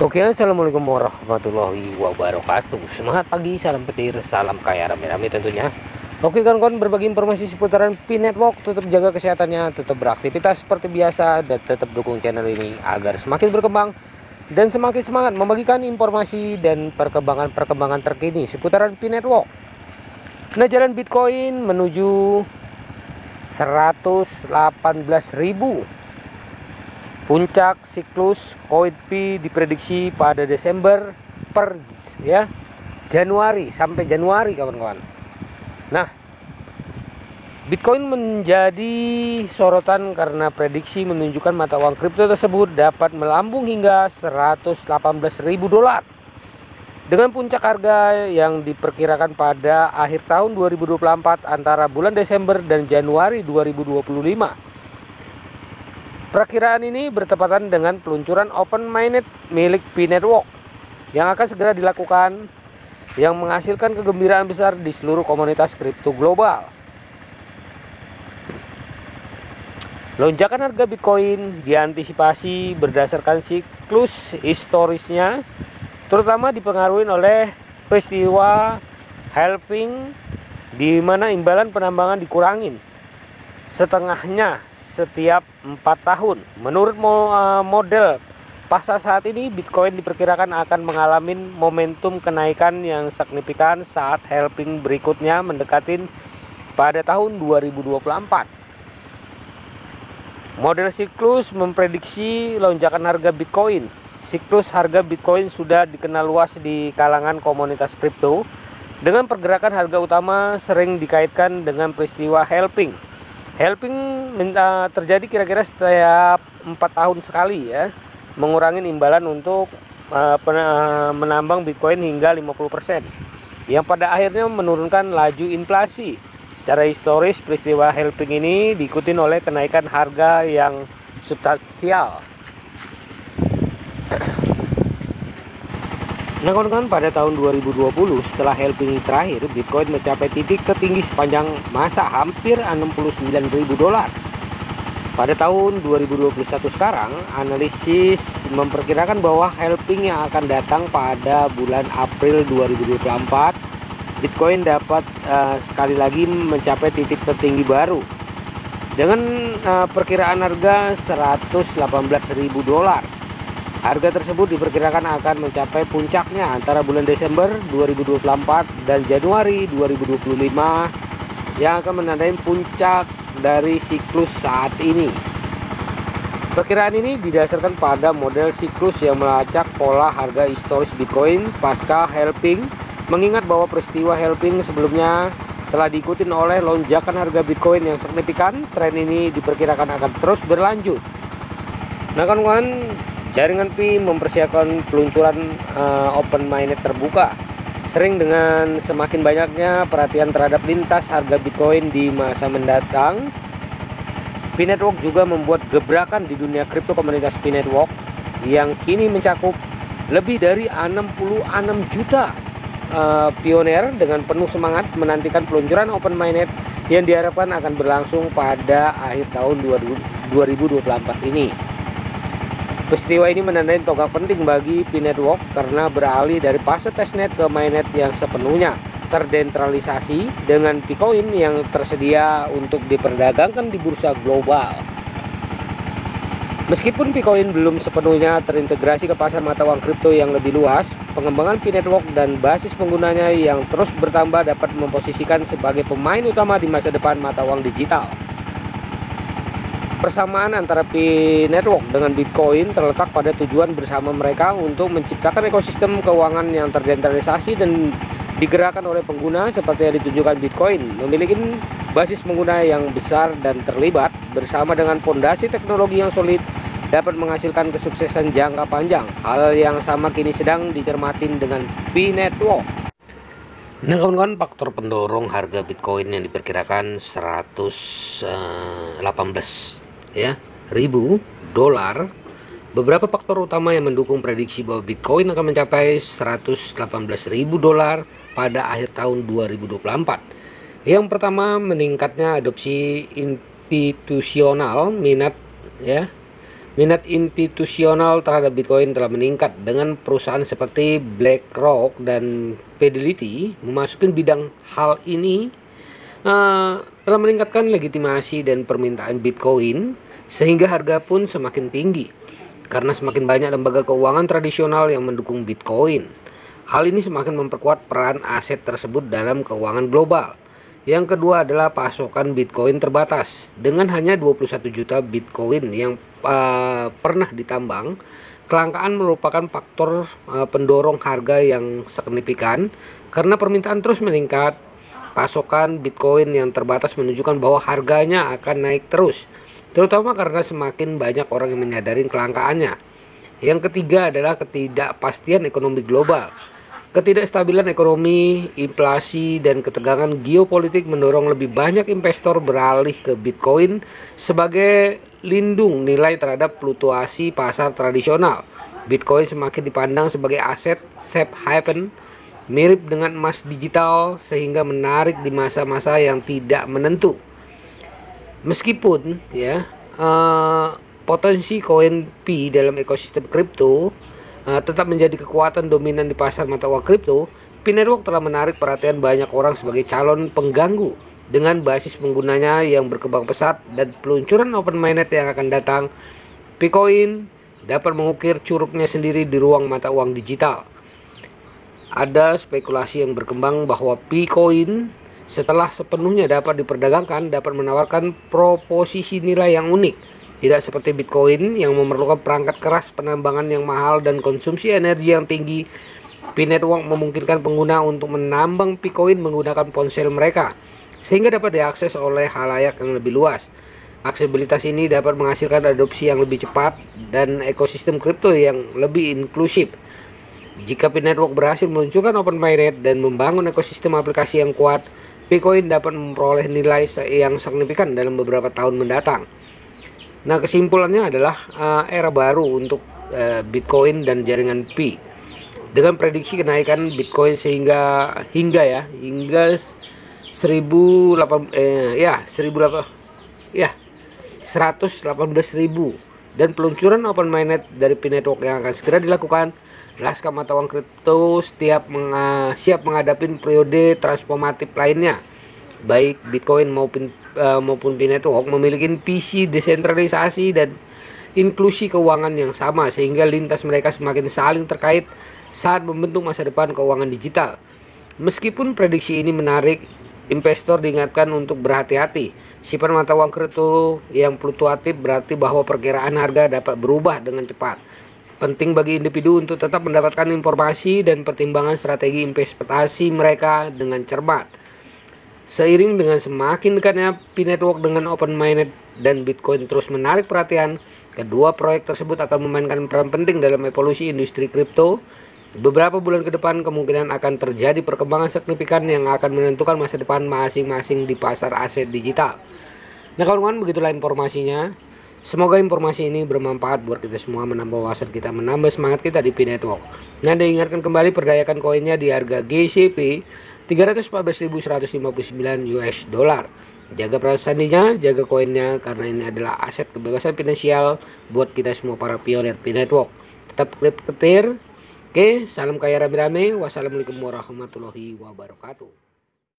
Oke, assalamualaikum warahmatullahi wabarakatuh. Semangat pagi, salam petir, salam kaya rame-rame tentunya. Oke kawan-kawan, berbagi informasi seputaran P-Network. Tetap jaga kesehatannya, tetap beraktivitas seperti biasa, dan tetap dukung channel ini agar semakin berkembang dan semakin semangat membagikan informasi dan perkembangan terkini seputaran P-Network. Nah, jalan Bitcoin menuju 118.000. Puncak siklus Koin-P diprediksi pada Desember Januari sampai Januari kawan-kawan. Nah, Bitcoin menjadi sorotan karena prediksi menunjukkan mata uang kripto tersebut dapat melambung hingga 118.000 dolar. Dengan puncak harga yang diperkirakan pada akhir tahun 2024 antara bulan Desember dan Januari 2025. Perakiraan ini bertepatan dengan peluncuran Open Mainnet milik P-Network yang akan segera dilakukan, yang menghasilkan kegembiraan besar di seluruh komunitas kripto global. Lonjakan harga Bitcoin diantisipasi berdasarkan siklus historisnya, terutama dipengaruhi oleh peristiwa halving di mana imbalan penambangan dikurangin setengahnya setiap 4 tahun. Menurut model pasar saat ini, Bitcoin diperkirakan akan mengalami momentum kenaikan yang signifikan saat halving berikutnya mendekati pada tahun 2024. Model siklus memprediksi lonjakan harga Bitcoin. Siklus harga Bitcoin sudah dikenal luas di kalangan komunitas kripto, dengan pergerakan harga utama sering dikaitkan dengan peristiwa halving. Halving terjadi kira-kira setiap 4 tahun sekali ya, mengurangi imbalan untuk menambang Bitcoin hingga 50%, yang pada akhirnya menurunkan laju inflasi. Secara historis, peristiwa halving ini diikuti oleh kenaikan harga yang substansial. Nah kawan-kawan, pada tahun 2020 setelah halving terakhir, Bitcoin mencapai titik tertinggi sepanjang masa hampir 69.000 dolar. Pada tahun 2021 sekarang, analisis memperkirakan bahwa halving yang akan datang pada bulan April 2024, Bitcoin dapat sekali lagi mencapai titik tertinggi baru dengan perkiraan harga 118.000 dolar. Harga tersebut diperkirakan akan mencapai puncaknya antara bulan Desember 2024 dan Januari 2025, yang akan menandai puncak dari siklus saat ini. Perkiraan ini didasarkan pada model siklus yang melacak pola harga historis Bitcoin pasca halving, mengingat bahwa peristiwa halving sebelumnya telah diikuti oleh lonjakan harga Bitcoin yang signifikan. Tren ini diperkirakan akan terus berlanjut. Nah kawan-kawan, jaringan Pi mempersiapkan peluncuran Open Mainnet terbuka. Sering dengan semakin banyaknya perhatian terhadap lintas harga Bitcoin di masa mendatang, P-Network juga membuat gebrakan di dunia kripto. Komunitas P-Network yang kini mencakup lebih dari 66 juta pioner dengan penuh semangat menantikan peluncuran Open Mainnet yang diharapkan akan berlangsung pada akhir tahun 2024 ini. Peristiwa ini menandai tonggak penting bagi P-Network karena beralih dari fase testnet ke mainnet yang sepenuhnya terdesentralisasi, dengan Bitcoin yang tersedia untuk diperdagangkan di bursa global. Meskipun Bitcoin belum sepenuhnya terintegrasi ke pasar mata uang kripto yang lebih luas, pengembangan P-Network dan basis penggunanya yang terus bertambah dapat memposisikan sebagai pemain utama di masa depan mata uang digital. Persamaan antara P-Network dengan Bitcoin terletak pada tujuan bersama mereka untuk menciptakan ekosistem keuangan yang terdesentralisasi dan digerakkan oleh pengguna, seperti yang ditunjukkan Bitcoin memiliki basis pengguna yang besar dan terlibat bersama dengan fondasi teknologi yang solid dapat menghasilkan kesuksesan jangka panjang. Hal yang sama kini sedang dicermati dengan P-Network. Nah kawan-kawan, faktor pendorong harga Bitcoin yang diperkirakan 118.000 dolar. Beberapa faktor utama yang mendukung prediksi bahwa Bitcoin akan mencapai 118.000 dolar pada akhir tahun 2024. Yang pertama, meningkatnya adopsi institusional, minat Minat institusional terhadap Bitcoin telah meningkat dengan perusahaan seperti BlackRock dan Fidelity memasuki bidang hal ini telah meningkatkan legitimasi dan permintaan Bitcoin sehingga harga pun semakin tinggi karena semakin banyak lembaga keuangan tradisional yang mendukung Bitcoin. Hal ini semakin memperkuat peran aset tersebut dalam keuangan global. Yang kedua adalah pasokan Bitcoin terbatas. Dengan hanya 21 juta Bitcoin yang pernah ditambang, kelangkaan merupakan faktor pendorong harga yang signifikan karena permintaan terus meningkat. Pasokan Bitcoin yang terbatas menunjukkan bahwa harganya akan naik terus, terutama karena semakin banyak orang yang menyadari kelangkaannya. Yang ketiga adalah ketidakpastian ekonomi global. Ketidakstabilan ekonomi, inflasi, dan ketegangan geopolitik mendorong lebih banyak investor beralih ke Bitcoin sebagai lindung nilai terhadap fluktuasi pasar tradisional. Bitcoin semakin dipandang sebagai aset safe haven, mirip dengan emas digital, sehingga menarik di masa-masa yang tidak menentu. Meskipun potensi koin Pi dalam ekosistem kripto tetap menjadi kekuatan dominan di pasar mata uang kripto, Pi Network telah menarik perhatian banyak orang sebagai calon pengganggu dengan basis penggunanya yang berkembang pesat dan peluncuran open mainnet yang akan datang. Picoin dapat mengukir curugnya sendiri di ruang mata uang digital. Ada spekulasi yang berkembang bahwa Picoin setelah sepenuhnya dapat diperdagangkan dapat menawarkan proposisi nilai yang unik. Tidak seperti Bitcoin yang memerlukan perangkat keras, penambangan yang mahal, dan konsumsi energi yang tinggi, Pi Network memungkinkan pengguna untuk menambang Bitcoin menggunakan ponsel mereka, sehingga dapat diakses oleh khalayak yang lebih luas. Aksesibilitas ini dapat menghasilkan adopsi yang lebih cepat dan ekosistem kripto yang lebih inklusif. Jika Pi Network berhasil meluncurkan open mainnet dan membangun ekosistem aplikasi yang kuat, Bitcoin dapat memperoleh nilai yang signifikan dalam beberapa tahun mendatang. Nah, kesimpulannya adalah era baru untuk Bitcoin dan jaringan Pi. Dengan prediksi kenaikan Bitcoin hingga 118.000 dan peluncuran open mainnet dari Pi Network yang akan segera dilakukan, lanskap mata uang kripto siap menghadapi periode transformatif lainnya. Baik Bitcoin maupun Pi Network memiliki visi desentralisasi dan inklusi keuangan yang sama, sehingga lintas mereka semakin saling terkait saat membentuk masa depan keuangan digital. Meskipun prediksi ini menarik, investor diingatkan untuk berhati-hati. Sifat mata uang kripto yang fluktuatif berarti bahwa perkiraan harga dapat berubah dengan cepat. Penting bagi individu untuk tetap mendapatkan informasi dan pertimbangan strategi investasi mereka dengan cermat. Seiring dengan semakin dekatnya Pi Network dengan open mainnet dan Bitcoin terus menarik perhatian, kedua proyek tersebut akan memainkan peran penting dalam evolusi industri kripto. Beberapa bulan ke depan kemungkinan akan terjadi perkembangan signifikan yang akan menentukan masa depan masing-masing di pasar aset digital. Nah kawan-kawan, begitulah informasinya. Semoga informasi ini bermanfaat buat kita semua, menambah wawasan kita, menambah semangat kita di Pi Network. Nah, diingatkan kembali perdayakan koinnya di harga GCP 314.159 US dollar. Jaga perasaan jaga koinnya, karena ini adalah aset kebebasan finansial buat kita semua para pionir Pi Network. Tetap ketir. Oke, salam kaya rame-rame. Wassalamualaikum warahmatullahi wabarakatuh.